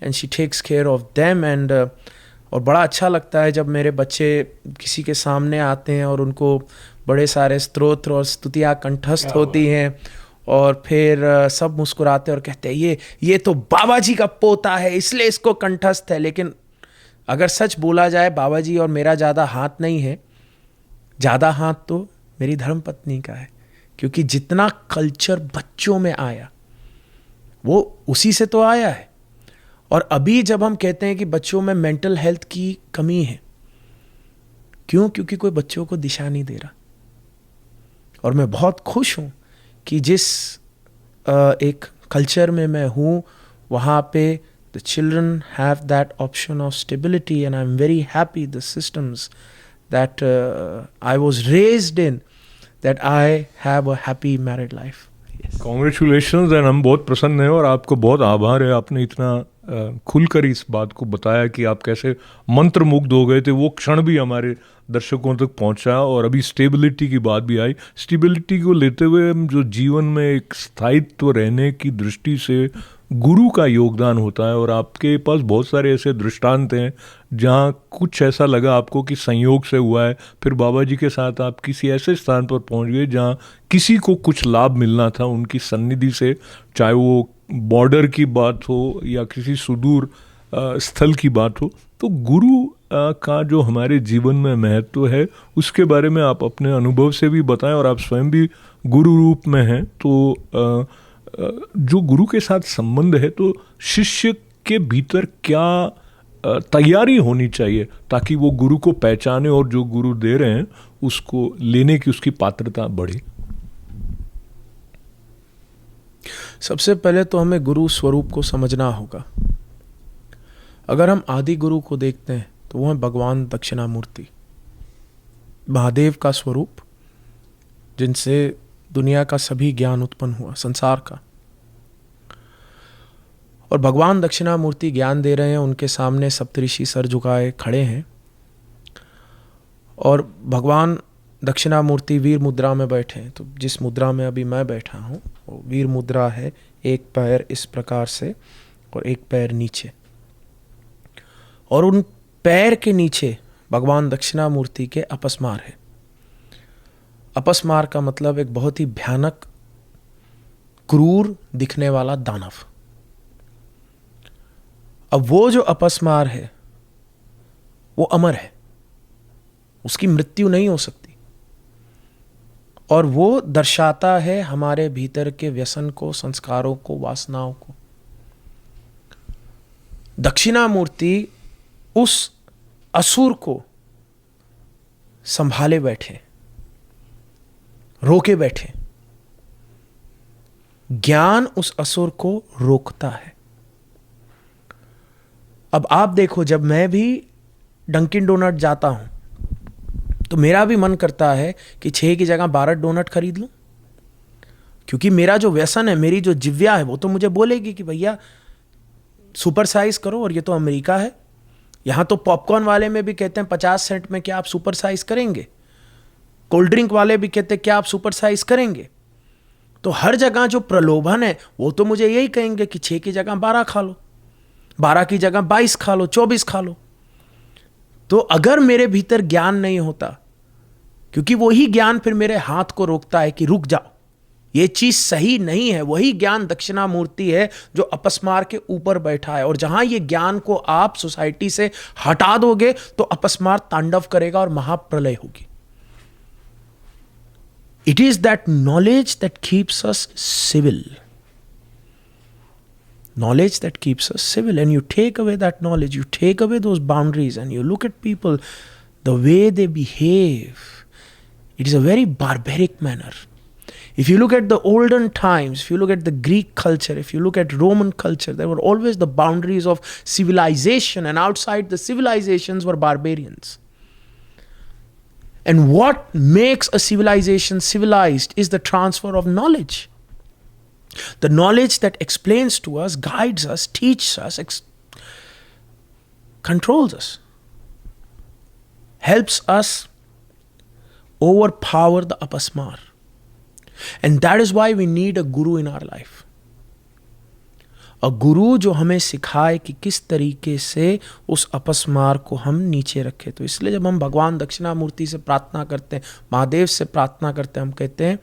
and she takes care of them. And और बड़ा अच्छा लगता है जब मेरे बच्चे किसी के सामने आते हैं और उनको बड़े सारे स्तोत्र और स्तुतियाँ कंठस्थ होती हैं, और फिर सब मुस्कुराते और कहते हैं ये तो बाबा जी का पोता है इसलिए इसको कंठस्थ है. लेकिन अगर सच बोला जाए, बाबा जी और मेरा ज़्यादा हाथ नहीं है, ज़्यादा हाथ तो मेरी धर्मपत्नी का है, क्योंकि जितना कल्चर बच्चों में आया वो उसी से तो आया है. और अभी जब हम कहते हैं कि बच्चों में मेंटल हेल्थ की कमी है, क्यों? क्योंकि कोई बच्चों को दिशा नहीं दे रहा. और मैं बहुत खुश हूँ कि जिस एक कल्चर में मैं हूँ, वहाँ पे the children have that option of stability, and I'm very happy the systems that I was raised in, that I have a happy married life. Yes. Congratulations, and हम बहुत प्रसन्न हैं और आपको बहुत आभार है, आपने इतना खुलकर इस बात को बताया कि आप कैसे मंत्रमुग्ध हो गए थे. वो क्षण भी हमारे दर्शकों तक पहुंचा, और अभी स्टेबिलिटी की बात भी आई. स्टेबिलिटी को लेते हुए जो जीवन में एक स्थायित्व रहने की दृष्टि से गुरु का योगदान होता है, और आपके पास बहुत सारे ऐसे दृष्टांत हैं जहाँ कुछ ऐसा लगा आपको कि संयोग से हुआ है, फिर बाबा जी के साथ आप किसी ऐसे स्थान पर पहुँच गए जहाँ किसी को कुछ लाभ मिलना था उनकी सन्निधि से, चाहे वो बॉर्डर की बात हो या किसी सुदूर स्थल की बात हो. तो गुरु का जो हमारे जीवन में महत्व है, उसके बारे में आप अपने अनुभव से भी बताएं, और आप स्वयं भी गुरु रूप में हैं, तो जो गुरु के साथ संबंध है, तो शिष्य के भीतर क्या तैयारी होनी चाहिए ताकि वो गुरु को पहचाने और जो गुरु दे रहे हैं उसको लेने की उसकी पात्रता बढ़े? सबसे पहले तो हमें गुरु स्वरूप को समझना होगा. अगर हम आदि गुरु को देखते हैं तो वो है भगवान दक्षिणामूर्ति, महादेव का स्वरूप, जिनसे दुनिया का सभी ज्ञान उत्पन्न हुआ, संसार का. और भगवान दक्षिणामूर्ति ज्ञान दे रहे हैं, उनके सामने सप्तऋषि सर झुकाए खड़े हैं, और भगवान दक्षिणामूर्ति वीर मुद्रा में बैठे हैं. तो जिस मुद्रा में अभी मैं बैठा हूँ वो वीर मुद्रा है, एक पैर इस प्रकार से और एक पैर नीचे, और उन पैर के नीचे भगवान दक्षिणामूर्ति के अपस्मार है. अपस्मार का मतलब एक बहुत ही भयानक क्रूर दिखने वाला दानव. अब वो जो अपस्मार है वो अमर है, उसकी मृत्यु नहीं हो सकती, और वो दर्शाता है हमारे भीतर के व्यसन को, संस्कारों को, वासनाओं को. दक्षिणामूर्ति उस असुर को संभाले बैठे, रोके बैठे. ज्ञान उस असुर को रोकता है. अब आप देखो, जब मैं भी डंकिन डोनट जाता हूं तो मेरा भी मन करता है कि 6 की जगह 12 डोनट खरीद लूं, क्योंकि मेरा जो व्यसन है, मेरी जो जिव्या है, वो तो मुझे बोलेगी कि भैया सुपर साइज करो, और ये तो अमेरिका है, यहां तो पॉपकॉर्न वाले में भी कहते हैं 50 सेंट में क्या आप सुपर साइज करेंगे, कोल्ड ड्रिंक वाले भी कहते हैं क्या आप सुपर साइज करेंगे. तो हर जगह जो प्रलोभन है वो तो मुझे यही कहेंगे कि 6 की जगह 12 खा लो, 12 की जगह 22 खा लो, 24 खा लो. तो अगर मेरे भीतर ज्ञान नहीं होता, क्योंकि वही ज्ञान फिर मेरे हाथ को रोकता है कि रुक जाओ, ये चीज सही नहीं है, वही ज्ञान दक्षिणामूर्ति है जो अपस्मार के ऊपर बैठा है. और जहां ये ज्ञान को आप सोसाइटी से हटा दोगे तो अपस्मार तांडव करेगा और महाप्रलय होगी. It is that knowledge that keeps us civil. Knowledge that keeps us civil. And you take away that knowledge, you take away those boundaries, and you look at people, the way they behave. It is a very barbaric manner. If you look at the olden times, if you look at the Greek culture, if you look at Roman culture, there were always the boundaries of civilization, and outside the civilizations were barbarians. And what makes a civilization civilized is the transfer of knowledge. The knowledge that explains to us, guides us, teaches us, controls us, helps us overpower the apasmar. And that is why we need a guru in our life. A guru जो हमें सिखाए कि किस तरीके से उस अपस्मार को हम नीचे रखें. तो इसलिए जब हम भगवान दक्षिणामूर्ति से प्रार्थना करते हैं, महादेव से प्रार्थना करते हैं, हम कहते हैं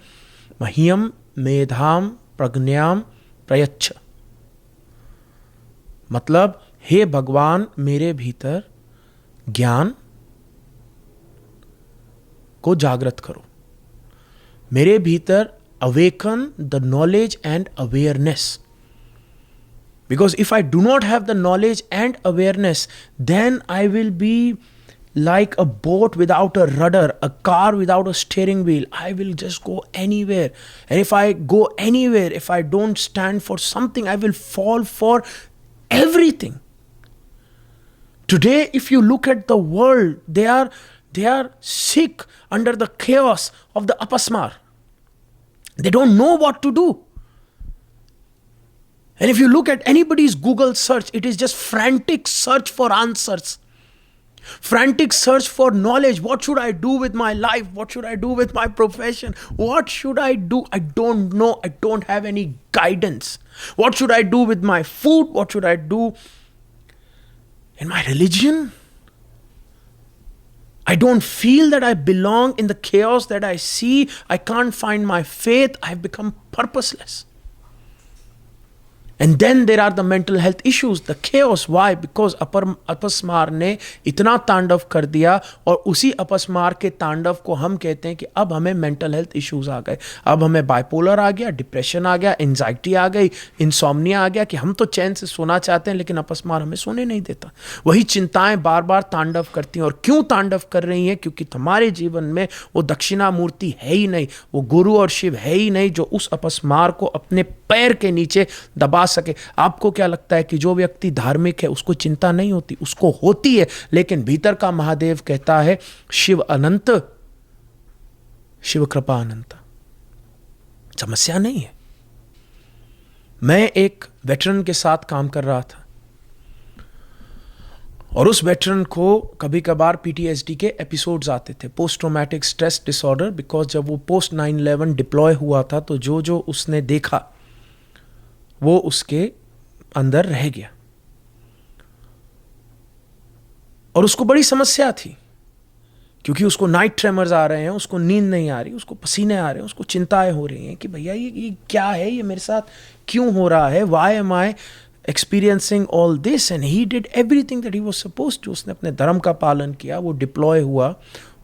मह्यम मेधाम प्रज्ञाम प्रयच्छ. मतलब हे भगवान, मेरे भीतर ज्ञान को जागृत करो, मेरे भीतर awaken the knowledge and awareness. Because if I do not have the knowledge and awareness, then I will be like a boat without a rudder, a car without a steering wheel. I will just go anywhere. And if I go anywhere, if I don't stand for something, I will fall for everything. Today, if you look at the world, they are sick under the chaos of the apasmar. They don't know what to do. And if you look at anybody's Google search, it is just frantic search for answers. Frantic search for knowledge. What should I do with my life? What should I do with my profession? What should I do? I don't know. I don't have any guidance. What should I do with my food? What should I do in my religion? I don't feel that I belong in the chaos that I see. I can't find my faith. I've become purposeless. And then there are the mental health issues, the chaos. Why? Because अपस्मार ने इतना तांडव कर दिया, और उसी अपस्मार के तांडव को हम कहते हैं कि अब हमें मेंटल हेल्थ इश्यूज आ गए. अब हमें बाइपोलर आ गया, डिप्रेशन आ गया, एंजाइटी आ गई, इंसोम्निया आ गया, कि हम तो चैन से सोना चाहते हैं लेकिन अपस्मार हमें सोने नहीं देता. वही चिंताएं बार बार तांडव करती हैं. और क्यों तांडव कर रही हैं? क्योंकि तुम्हारे जीवन में वो दक्षिणामूर्ति है ही नहीं, वो गुरु और शिव है ही नहीं जो उस अपस्मार को अपने पैर के नीचे दबा सके. आपको क्या लगता है कि जो व्यक्ति धार्मिक है उसको चिंता नहीं होती? उसको होती है, लेकिन भीतर का महादेव कहता है शिव अनंत, शिव कृपा अनंत. समस्या नहीं है. मैं एक वेटरन के साथ काम कर रहा था, और उस वेटरन को कभी कभार PTSD के एपिसोड्स आते थे, post traumatic stress disorder. Because जब वो पोस्ट 9/11 डिप्लॉय हुआ था, तो जो उसने देखा वो उसके अंदर रह गया, और उसको बड़ी समस्या थी, क्योंकि उसको नाइट ट्रेमर्स आ रहे हैं, उसको नींद नहीं आ रही, उसको पसीने आ रहे हैं, उसको चिंताएं हो रही हैं कि भैया ये क्या है, ये मेरे साथ क्यों हो रहा है, why am I experiencing all this. And he did everything that he was supposed to. उसने अपने धर्म का पालन किया, वो डिप्लॉय हुआ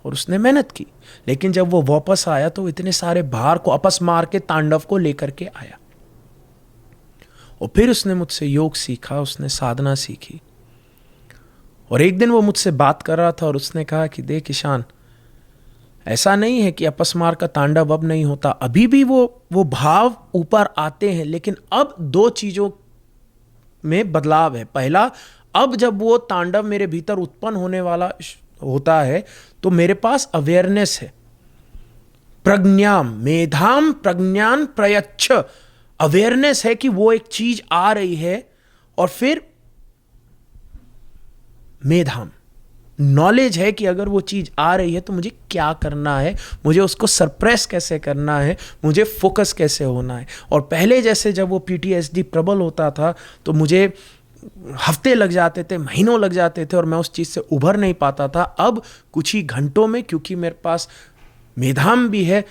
और उसने मेहनत की. लेकिन जब वो वापस आया तो इतने सारे भार को, अपस्मार के तांडव को लेकर के आया. और फिर उसने मुझसे योग सीखा, उसने साधना सीखी. और एक दिन वो मुझसे बात कर रहा था और उसने कहा कि देख ईशान, ऐसा नहीं है कि अपस्मार का तांडव अब नहीं होता, अभी भी वो भाव ऊपर आते हैं, लेकिन अब 2 चीजों में बदलाव है. पहला, अब जब वो तांडव मेरे भीतर उत्पन्न होने वाला होता है तो मेरे पास अवेयरनेस है. प्रज्ञाम मेधाम प्रज्ञान प्रयच्छ. अवेयरनेस है कि वो एक चीज आ रही है, और फिर मेधाम नॉलेज है कि अगर वो चीज आ रही है तो मुझे क्या करना है, मुझे उसको सरप्रेस कैसे करना है, मुझे फोकस कैसे होना है. और पहले जैसे जब वो PTSD प्रबल होता था तो मुझे हफ्ते लग जाते थे, महीनों लग जाते थे, और मैं उस चीज से उभर नहीं पाता था. अब कुछ ही घंटों में, क्योंकि मेरे पास मेधाम भी है,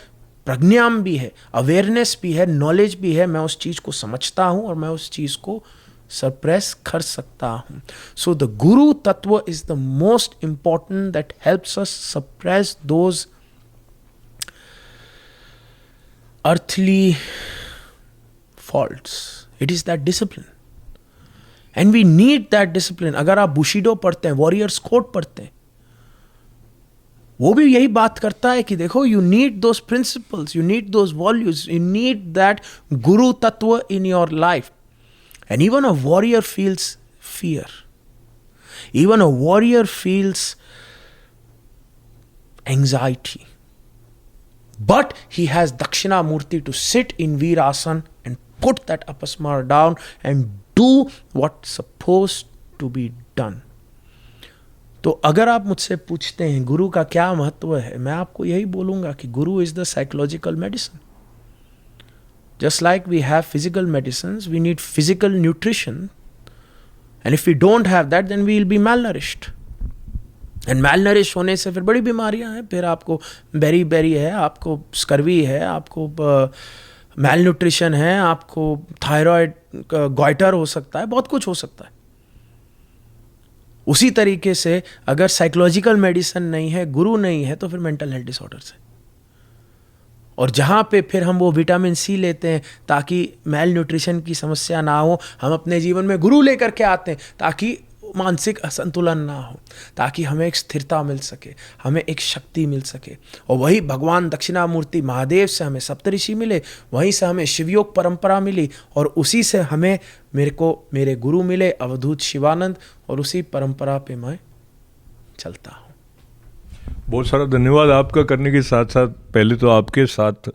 प्रज्ञाम भी है, अवेयरनेस भी है, नॉलेज भी है, मैं उस चीज को समझता हूं और मैं उस चीज को सरप्रेस कर सकता हूं. सो द गुरु तत्व is the most important that helps us suppress those earthly faults. It is that discipline. And we need that discipline. अगर आप बुशिडो पढ़ते हैं, वॉरियर्स कोड पढ़ते हैं, वो भी यही बात करता है कि देखो, you need those principles, you need those values, you need that guru tattva in your life. And even a warrior feels fear. Even a warrior feels anxiety. But he has Dakshina Murti to sit in Veerasana and put that apasmara down and do what's supposed to be done. तो अगर आप मुझसे पूछते हैं गुरु का क्या महत्व है, मैं आपको यही बोलूंगा कि गुरु is the psychological medicine. Just like we have physical medicines, we need physical nutrition. And if we don't have that, then we will be malnourished. And malnourished होने से फिर बड़ी बीमारियां हैं. फिर आपको बेरी है, आपको स्कर्वी है, आपको malnutrition है, आपको थायराइड गॉइटर हो सकता है, बहुत कुछ हो सकता है. उसी तरीके से अगर साइकोलॉजिकल मेडिसिन नहीं है, गुरु नहीं है, तो फिर मेंटल हेल्थ डिसऑर्डर्स है. और जहाँ पे फिर हम वो विटामिन सी लेते हैं ताकि मेल न्यूट्रिशन की समस्या ना हो, हम अपने जीवन में गुरु लेकर के आते हैं ताकि मानसिक असंतुलन ना हो, ताकि हमें एक स्थिरता मिल सके, हमें एक शक्ति मिल सके. और वही भगवान दक्षिणामूर्ति महादेव से हमें सप्तऋषि मिले, वहीं से हमें शिवयोग परंपरा मिली, और उसी से हमें मेरे गुरु मिले अवधूत शिवानंद, और उसी परंपरा पे मैं चलता हूँ. बहुत सारा धन्यवाद आपका करने के साथ साथ पहले तो आपके साथ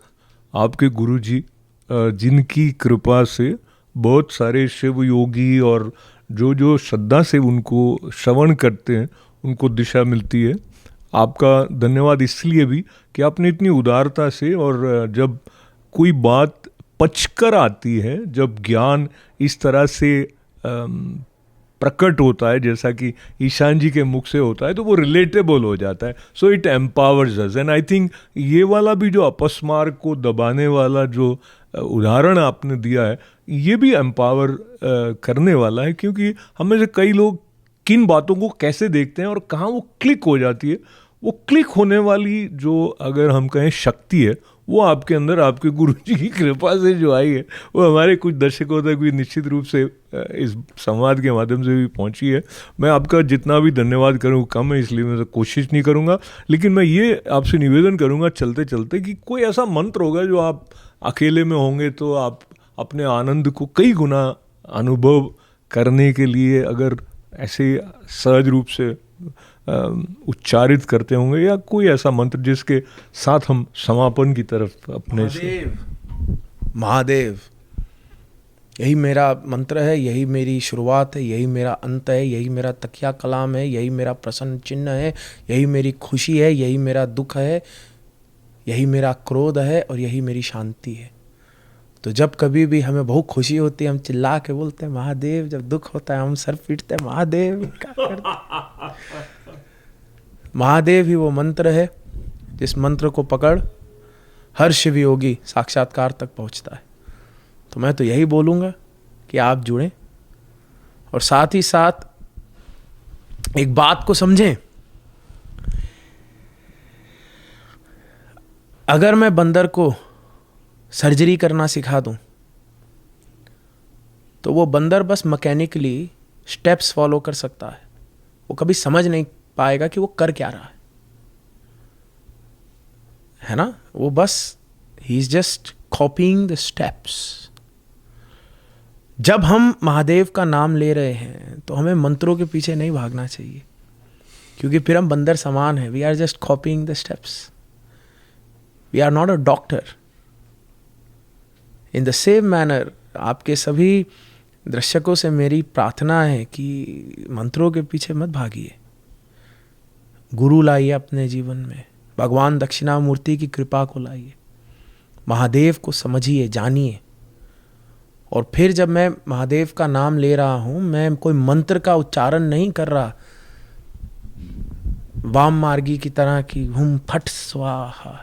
आपके गुरुजी, जिनकी कृपा से बहुत सारे शिव योगी और जो श्रद्धा से उनको श्रवण करते हैं उनको दिशा मिलती है. आपका धन्यवाद इसलिए भी कि आपने इतनी उदारता से, और जब कोई बात पचकर आती है, जब ज्ञान इस तरह से प्रकट होता है जैसा कि ईशान जी के मुख से होता है, तो वो रिलेटेबल हो जाता है. So it empowers us. And I think ये वाला भी जो अपस्मार को दबाने वाला जो उदाहरण आपने दिया है, ये भी एम्पावर करने वाला है, क्योंकि हमें से कई लोग किन बातों को कैसे देखते हैं और कहाँ वो क्लिक हो जाती है. वो क्लिक होने वाली जो अगर हम कहें शक्ति है, वो आपके अंदर आपके गुरु जी की कृपा से जो आई है, वो हमारे कुछ दर्शकों तक भी निश्चित रूप से इस संवाद के माध्यम से भी पहुंची है. मैं आपका जितना भी धन्यवाद करूँ कम है, इसलिए मैं कोशिश नहीं करूँगा. लेकिन मैं ये आपसे निवेदन करूँगा चलते चलते कि कोई ऐसा मंत्र होगा जो आप अकेले में होंगे तो आप अपने आनंद को कई गुना अनुभव करने के लिए अगर ऐसे सहज रूप से उच्चारित करते होंगे, या कोई ऐसा मंत्र जिसके साथ हम समापन की तरफ अपने महादेव, यही मेरा मंत्र है, यही मेरी शुरुआत है, यही मेरा अंत है, यही मेरा तकिया कलाम है, यही मेरा प्रसन्न चिन्ह है, यही मेरी खुशी है, यही मेरा दुख है, यही मेरा क्रोध है, और यही मेरी शांति है. तो जब कभी भी हमें बहुत खुशी होती है, हम चिल्ला के बोलते हैं महादेव. जब दुख होता है हम सर पीटते हैं महादेव. क्या करते? महादेव ही वो मंत्र है जिस मंत्र को पकड़ हर शिव योगी साक्षात्कार तक पहुंचता है. तो मैं तो यही बोलूँगा कि आप जुड़ें, और साथ ही साथ एक बात को समझें. अगर मैं बंदर को सर्जरी करना सिखा दूं, तो वो बंदर बस मैकेनिकली स्टेप्स फॉलो कर सकता है, वो कभी समझ नहीं पाएगा कि वो कर क्या रहा है ना. वो बस he is just copying the steps. जब हम महादेव का नाम ले रहे हैं तो हमें मंत्रों के पीछे नहीं भागना चाहिए, क्योंकि फिर हम बंदर समान हैं. We are just copying the steps. We are not a doctor. In the same manner आपके सभी दर्शकों से मेरी प्रार्थना है कि मंत्रों के पीछे मत भागिए. गुरु लाइए अपने जीवन में, भगवान दक्षिणामूर्ति की कृपा को लाइए, महादेव को समझिए, जानिए. और फिर जब मैं महादेव का नाम ले रहा हूँ, मैं कोई मंत्र का उच्चारण नहीं कर रहा वाम मार्गी की तरह की हुम फट स्वाहा.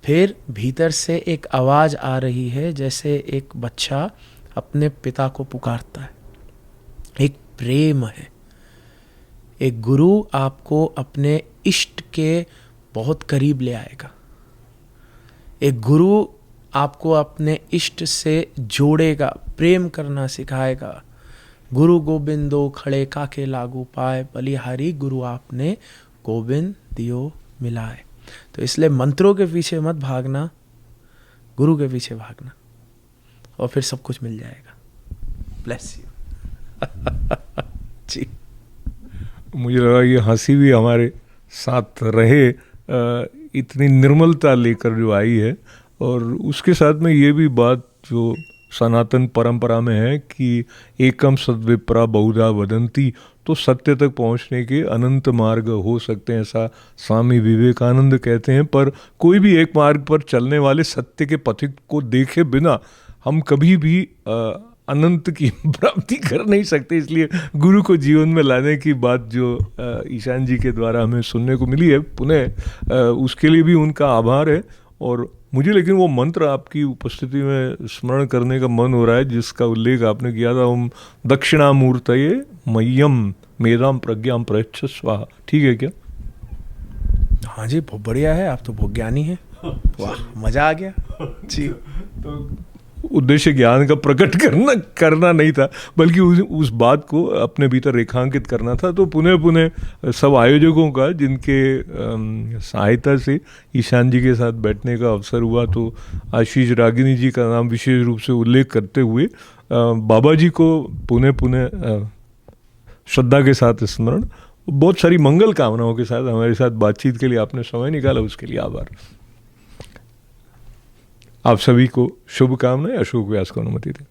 फिर भीतर से एक आवाज आ रही है जैसे एक बच्चा अपने पिता को पुकारता है. एक प्रेम है. एक गुरु आपको अपने इष्ट के बहुत करीब ले आएगा. एक गुरु आपको अपने इष्ट से जोड़ेगा, प्रेम करना सिखाएगा. गुरु गोबिंदो खड़े काके लागू पाए, बलिहारी गुरु आपने गोबिंद दियो मिलाए। तो इसलिए मंत्रों के पीछे मत भागना, गुरु के पीछे भागना, और फिर सब कुछ मिल जाएगा। Bless you. जी, मुझे लगा ये हंसी भी हमारे साथ रहे, इतनी निर्मलता लेकर जो आई है, और उसके साथ में ये भी बात जो सनातन परंपरा में है कि एकम सद्विप्रा बहुधा वदंती, तो सत्य तक पहुंचने के अनंत मार्ग हो सकते हैं, ऐसा स्वामी विवेकानंद कहते हैं। पर कोई भी एक मार्ग पर चलने वाले सत्य के पथिक को देखे बिना हम कभी भी अनंत की प्राप्ति कर नहीं सकते। इसलिए गुरु को जीवन में लाने की बात जो ईशान जी के द्वारा हमें सुनने को मिली है पुनः, उसके लिए भी उनका आभार है। और मुझे लेकिन वो मंत्र आपकी उपस्थिति में स्मरण करने का मन हो रहा है जिसका उल्लेख आपने किया था, ओम दक्षिणामूर्तये मह्यम मेधाम प्रज्ञाम प्रयच्छ स्वाहा। ठीक है क्या? हाँ जी, बहुत बढ़िया है, आप तो बहुत ज्ञानी हैं। वाह, मजा आ गया जी। तो उद्देश्य ज्ञान का प्रकट करना नहीं था, बल्कि उस बात को अपने भीतर रेखांकित करना था। तो पुनः सब आयोजकों का, जिनके सहायता से ईशान जी के साथ बैठने का अवसर हुआ, तो आशीष रागिनी जी का नाम विशेष रूप से उल्लेख करते हुए बाबा जी को पुनः श्रद्धा के साथ स्मरण, बहुत सारी मंगल कामनाओं के साथ हमारे साथ बातचीत के लिए आपने समय निकाला, उसके लिए आभार। आप सभी को शुभकामनाएं। अशोक व्यास को अनुमति दें।